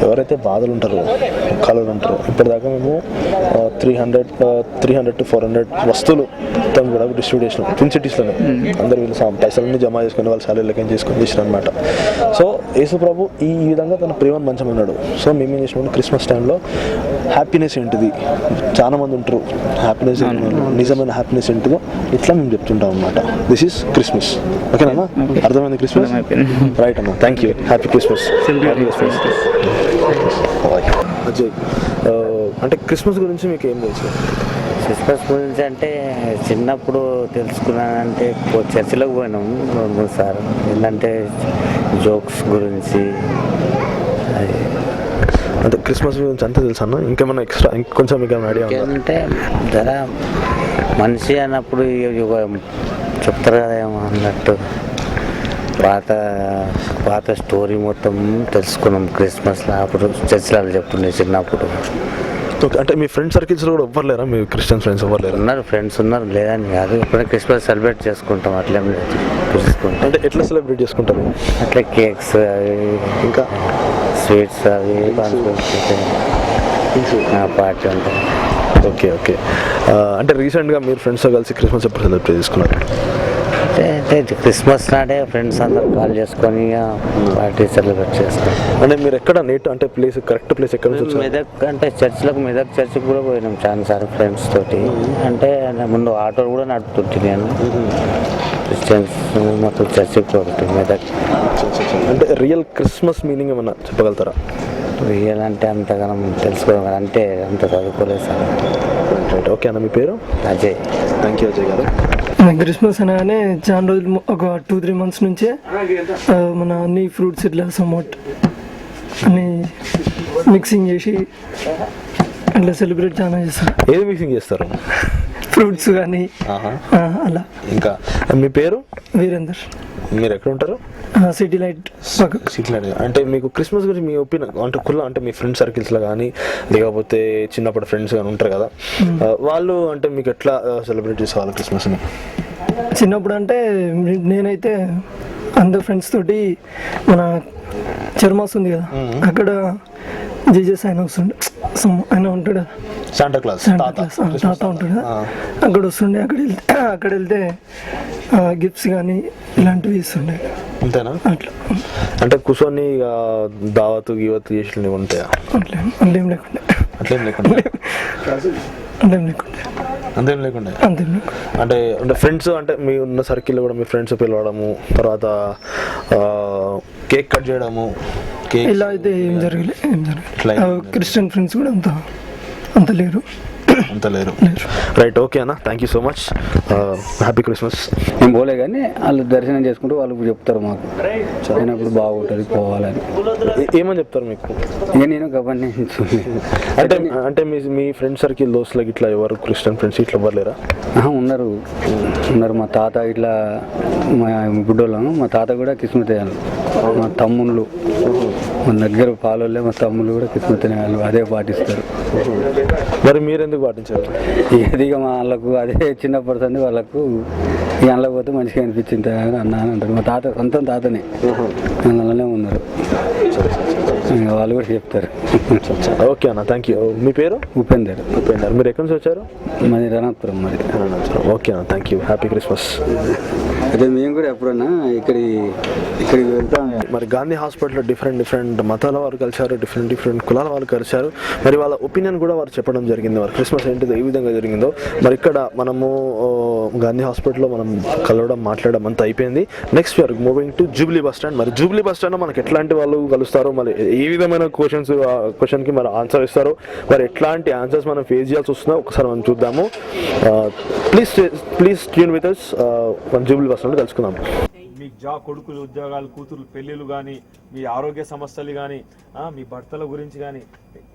ఎవరైతే బాధలు ఉంటారో, కళలు ఉంటారో, ఇప్పటిదాకా మేము 300 to 400 వస్తువులు మొత్తం కూడా డిస్ట్రిబ్యూట్ చేసినాం ట్విన్ సిటీస్లోనే. అందరూ వీళ్ళు పైసలన్నీ జమ చేసుకుని వాళ్ళ శాలరీలకి చేసుకొని చేసిన అనమాట. సో యేసు ప్రభు ఈ విధంగా తన ప్రేమను పంచమన్నాడు. సో మేము ఏం చేసినాం, క్రిస్మస్ టైంలో హ్యాపీనెస్ ఏంటిది, చాలా మంది ఉంటారు, హ్యాపీనెస్ నిజమైన హ్యాపీనెస్ ఏంటిదో ఇట్లా మేము చెప్తుంటాం అనమాట. This is Christmas. ఓకేనా? అర్థమైంది క్రిస్మస్? రైట్ అమ్మా, thank you. Happy Christmas. Ajay, అంటే క్రిస్మస్ గురించి మీకు ఏం తెలుసు? క్రిస్మస్ గురించి అంటే చిన్నప్పుడు తెలుసుకున్నానంటే చర్చిలోకి పోయినాము 2-3 సార్లు. ఏంటంటే జోక్స్ గురించి, అంటే క్రిస్మస్ గురించి అంతే తెలుసు అన్న, ఇంకేమన్నా ఎక్స్ట్రా ఇంకొంచెం మీకు ఏమైనా ఐడియా ఉందా? అంటే ధర మనిషి అన్నప్పుడు చెప్తారు కదా ఏమో అన్నట్టు పాత స్టోరీ మొత్తం తెలుసుకున్నాం క్రిస్మస్లో. అప్పుడు చర్చిలలో చెప్తుండే చిన్నప్పుడు. అంటే మీ ఫ్రెండ్ సర్కిల్స్లో కూడా ఎవ్వరు లేరా? మీ క్రిస్టియన్ ఫ్రెండ్స్ ఎవ్వరు లేరు? ఉన్నారు, ఫ్రెండ్స్ ఉన్నారు, లేదని కాదు. ఎప్పుడైనా క్రిస్మస్ సెలబ్రేట్ చేసుకుంటాం, అట్లేం లేదు. అంటే ఎట్లా సెలబ్రేట్ చేసుకుంటారు? అట్లా కేక్స్ అవి, ఇంకా స్వీట్స్ అవి పార్టీ ఉంటుంది. ఓకే. అంటే రీసెంట్గా మీరు ఫ్రెండ్స్తో కలిసి క్రిస్మస్ ఎప్పుడు సెలబ్రేట్ చేసుకున్నారు? అంటే అంటే క్రిస్మస్ నాడే ఫ్రెండ్స్ అందరు కాల్ చేసుకొని పార్టీ సెలబ్రేట్ చేస్తాం. అంటే మీరు ఎక్కడ నేట్ అంటే ప్లేస్ కరెక్ట్ ప్లేస్ ఎక్కడ నుంచి వచ్చారు? మెదక్ అంటే చర్చ్లకు మెదక్ చర్చ్కి కూడా పోయినాం చాలాసార్లు ఫ్రెండ్స్ తోటి. అంటే ముందు ఆటోలు కూడా నడుపుతుంటే నేను క్రిస్టియన్స్ మొత్తం చర్చికి పోతుంటే మెదక్. అంటే రియల్ క్రిస్మస్ మీనింగ్ ఏమన్నా చెప్పగలుగుతారా? రియల్ అంటే అంతగానం తెలుసుకోవడం అంటే అంత చదువుకోలేదు సార్. రైట్, ఓకే అన్న. మీ పేరు? అజయ్. థ్యాంక్ యూ అజయ్ గారు. క్రిస్మస్ అనగానే చాలా రోజులు ఒక 2-3 months నుంచే మన అన్ని ఫ్రూట్స్ ఇట్లా సమోట్ అన్ని మిక్సింగ్ చేసి అట్లా సెలబ్రేట్ చాలా చేస్తారు. ఏది మిక్సింగ్ చేస్తారు? ఫ్రూట్స్ కానీ అలా. ఇంకా మీ పేరు? వీరేందర్. మీరు ఎక్కడ ఉంటారు? City light. City light. అంటే మీకు క్రిస్మస్ గురించి మీ ఒపీనియన్ అంటే అంటే మీ ఫ్రెండ్ సర్కిల్స్లో కానీ లేకపోతే చిన్నప్పుడు ఫ్రెండ్స్ కానీ ఉంటారు కదా, వాళ్ళు అంటే మీకు ఎట్లా సెలబ్రేట్ చేసేవాళ్ళు క్రిస్మస్ని? చిన్నప్పుడు అంటే నేనైతే అందరు ఫ్రెండ్స్ తోటి మన చర్మాస్ ఉంది కదా అక్కడ జీజస్ ఆయన వస్తుండే, ఆయన ఉంటాడు శాంటా క్లాస్ తాత ఉంటాడు కదా, అక్కడ వస్తుండే. అక్కడ వెళ్తే గిఫ్ట్స్ కానీ ఇలాంటివి ఇస్తుండే. అంతేనా? అట్లా అంటే కూర్చొని దావతు గీవతు చేసి ఉంటాయా? అట్లేం లేకుండా. అట్లేం లేకుండా అంతేం లేకుండా అంటే అంటే ఫ్రెండ్స్ అంటే మీ ఉన్న సర్కిల్లో కూడా మీ ఫ్రెండ్స్ పిలవడము, తర్వాత కేక్ కట్ చేయడము ఇలా అయితే ఏం జరగలేదు. క్రిస్టియన్ ఫ్రెండ్స్ కూడా అంత లేరు. రైట్, ఓకే అన్న. Thank you so much. Happy Christmas. మేము పోలే కానీ వాళ్ళు దర్శనం చేసుకుంటూ వాళ్ళు చెప్తారు మాకు చదివినప్పుడు బాగుంటుంది పోవాలని. ఏమని చెప్తారు మీకు? ఇక నేను గవర్నీ అంటే అంటే మీ ఫ్రెండ్ సర్కిల్ దోస్తులకి ఇట్లా ఎవరు క్రిస్టియన్ ఫ్రెండ్స్ ఇట్లా ఎవరు లేరా? ఉన్నారు. మా తాత ఇట్లా మా గుడ్డోళ్ళను, మా తాత కూడా కిస్మతేయాలి. మా తమ్ముళ్ళు మన దగ్గర పాలోళ్ళే, మా తమ్ముళ్ళు కూడా కిస్మతేనే వాళ్ళు అదే పాటిస్తారు. మరి మీరు ఎందుకు పాటించారు? ఇక మా వాళ్ళకు అదే చిన్నప్పటి నుండి వాళ్ళకు ఈ అందులో పోతే మంచిగా అనిపించింది అన్నా అని అంటారు. మా తాత సొంతం తాతనే అందులోనే ఉన్నారు, వాళ్ళు కూడా చెప్తారు. ఓకే అన్న, థ్యాంక్ యూ. మీ పేరు? ఉపేందర్. మీరు ఎక్కడి నుంచి వచ్చారు? మాది రణాపురం. ఓకే అన్న, థ్యాంక్ యూ. Happy Christmas. అదే మేము కూడా ఎప్పుడన్నా ఇక్కడికి వెళ్తాం. మరి గాంధీ హాస్పిటల్లో డిఫరెంట్ మతాల వారు కలిశారు, డిఫరెంట్ కులాల వాళ్ళు కలిశారు. మరి వాళ్ళ ఒపీనియన్ కూడా వారు చెప్పడం జరిగింది. వారు క్రిస్మస్ ఏంటిదో ఏ విధంగా జరిగిందో. మరి ఇక్కడ మనము గాంధీ హాస్పిటల్లో మనం కలవడం మాట్లాడడం అంతా అయిపోయింది. Next we are moving to Jubilee bus stand. మరి జూబ్లీ బస్ స్టాండ్లో మనకి ఎట్లాంటి వాళ్ళు కలుస్తారో, మరి ఏ విధమైన క్వశ్చన్కి మరి ఆన్సర్ ఇస్తారో, మరి ఎట్లాంటి ఆన్సర్స్ మనం ఫేస్ చేయాల్సి వస్తుందో ఒకసారి మనం చూద్దాము. Please tune with us. మన జూబ్లీ బస్ స్టాండ్ కలుసుకుందాం. మీ కొడుకులు ఉద్యోగాలు, కూతురు పెళ్ళిళ్ళు కానీ, మీ ఆరోగ్య సమస్యలు కానీ, మీ భర్తల గురించి కానీ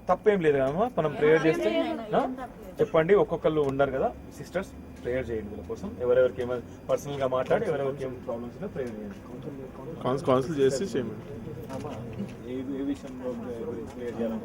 తప్పేం లేదు కదమ్మా. మనం ప్రేయర్ చేస్తే చెప్పండి. ఒక్కొక్కళ్ళు ఉండరు కదా సిస్టర్స్, ప్రేయర్ చేయండి వీళ్ళ కోసం. ఎవరెవరికి ఏమైనా పర్సనల్గా మాట్లాడి ఎవరెవరికి ఏమైనా ప్రాబ్లమ్స్ ఉన్నా ప్రేయర్ చేయండి. కౌన్సిల్ చేసి చేయండి. ఏ విషయంలో ప్రేయర్ చేయాలి?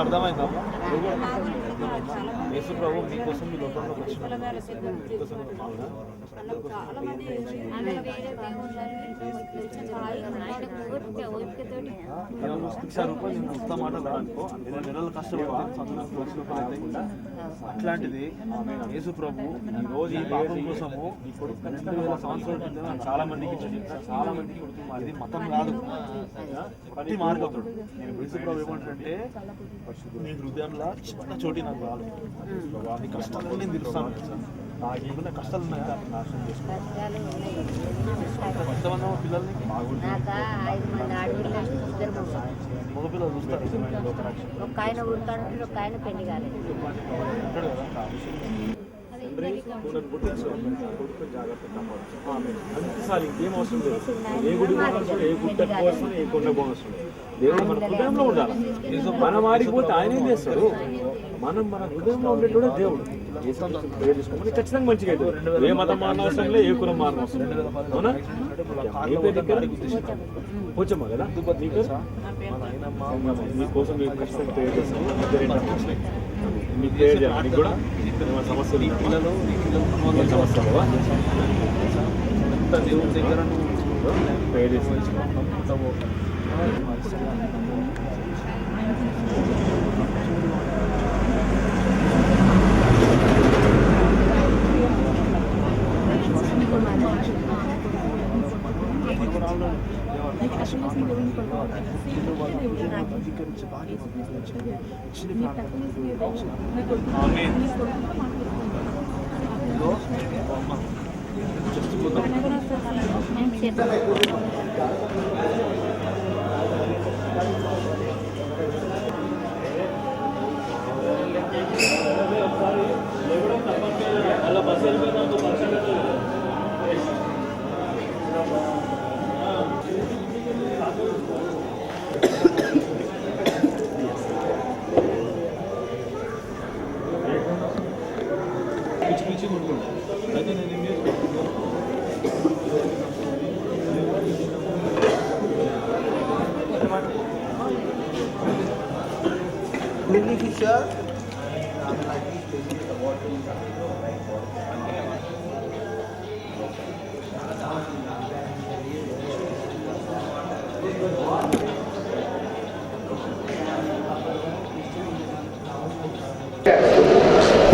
అర్థమైందా? యేసు ప్రభు మీకోసం మీ లోకంలోకి వచ్చిన నెలలు కష్టపడి అట్లాంటిది యేసు ప్రభు ఈ రోజు ఈ పాపం కోసము ఈ కొడుకు 2000 సంవత్సరాల క్రితం చాలా మందికి ఇది మతం కాదు, ప్రతి మార్గవుతాడు. నేను యేసు ప్రభు ఏమంటాడంటే నీ హృదయంలో చిన్న చోటి నాకు రాదు, నీ కష్టాలను నేను తీరుస్తాను. నాకు ఏమైనా కష్టాలు ఉన్నాయా నాశనం చేసుకుంటాను. ఎంతమంది పిల్లల్ని మగపిల్లలు చూస్తారు. ఒక ఆయన ఊరుతాడు, ఒక ఆయన పెళ్లి కాలేదు. అంతసారి ఇంకేం అవసరం లేదు. ఏ గుడి పోవాల్సిన, ఏ గుట్ట పోవాల్సిన, ఏ కొండ పోవాల్సిన దేవుడు మన హృదయంలో ఉండాలి. మనం ఆడిపోతే ఆయన ఏం చేస్తాడు? మనం మన హృదయంలో ఉండేటోడే దేవుడు. ప్రేయర్ చేసుకోమని ఖచ్చితంగా మంచిగా అవుతుంది. ఏ మతం మారిన అవసరం లేదు, ఏ కులం మారిన అవసరం లేదు. అవునా? కూర్చోమ్మా కదా మీకోసం మీరు ఖచ్చితంగా ప్రేయర్ చేస్తాము. మీకు ప్రేయర్ చేయాలి. మీకు కూడా సమస్యలు సమస్య దేవుడి దగ్గర ప్రేయర్ చేస్తాము.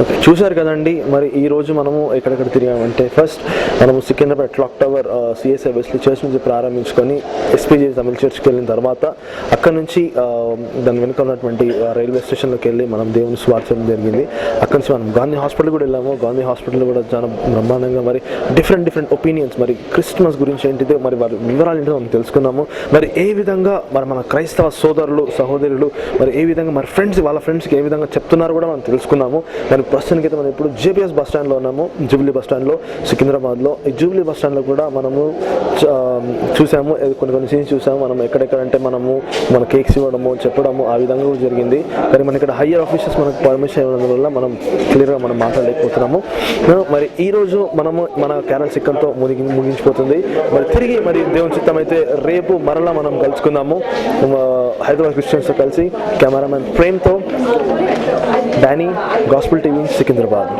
ఓకే, చూశారు కదండి. మరి ఈరోజు మనము ఎక్కడెక్కడ తిరిగామంటే ఫస్ట్ మనము Secunderabad clock tower CSI Wesley church నుంచి ప్రారంభించుకొని ఎస్పీజీ తమిళ చర్చ్కి వెళ్ళిన తర్వాత అక్కడ నుంచి దాని వెనుక ఉన్నటువంటి రైల్వే స్టేషన్లోకి వెళ్ళి మనం దేవుని స్వార్థం జరిగింది. అక్కడ నుంచి మనం గాంధీ హాస్పిటల్ కూడా వెళ్ళాము. గాంధీ హాస్పిటల్ కూడా చాలా బ్రహ్మాండంగా మరి డిఫరెంట్ ఒపీనియన్స్ మరి క్రిస్మస్ గురించి ఏంటిదో మరి వారి వివరాలు ఏంటో మనం తెలుసుకున్నాము. మరి ఏ విధంగా మరి మన క్రైస్తవ సోదరులు సహోదరులు మరి ఏ విధంగా మరి వాళ్ళ ఫ్రెండ్స్కి ఏ విధంగా చెప్తున్నారు కూడా మనం తెలుసుకున్నాము. మరి ప్రస్తుతానికి అయితే మనం ఇప్పుడు జేబీఎస్ బస్ స్టాండ్లో ఉన్నాము, జూబ్లీ బస్ స్టాండ్లో సికింద్రాబాద్లో. ఈ జూబ్లీ బస్ స్టాండ్లో కూడా మనము చూసాము, కొన్ని సీన్స్ చూసాము. మనం ఎక్కడెక్కడంటే మనము మన కేక్స్ ఇవ్వడము చెప్పడము ఆ విధంగా కూడా జరిగింది. కానీ మన ఇక్కడ హయ్యర్ ఆఫీసర్స్ మనకు పర్మిషన్ ఇవ్వడం వల్ల మనం క్లియర్గా మనం మాట్లాడలేకపోతున్నాము. మరి ఈరోజు మనము మన క్యారల్ సిక్కంతో ముగించిపోతుంది. మరి తిరిగి మరి దేవుని చిత్తం అయితే రేపు మరలా మనం కలుసుకుందాము హైదరాబాద్ క్రిస్టియన్స్తో కలిసి. కెమెరామెన్ ప్రేమ్తో డానీ, గాస్పుల్ టీవీ, సికింద్రాబాద్.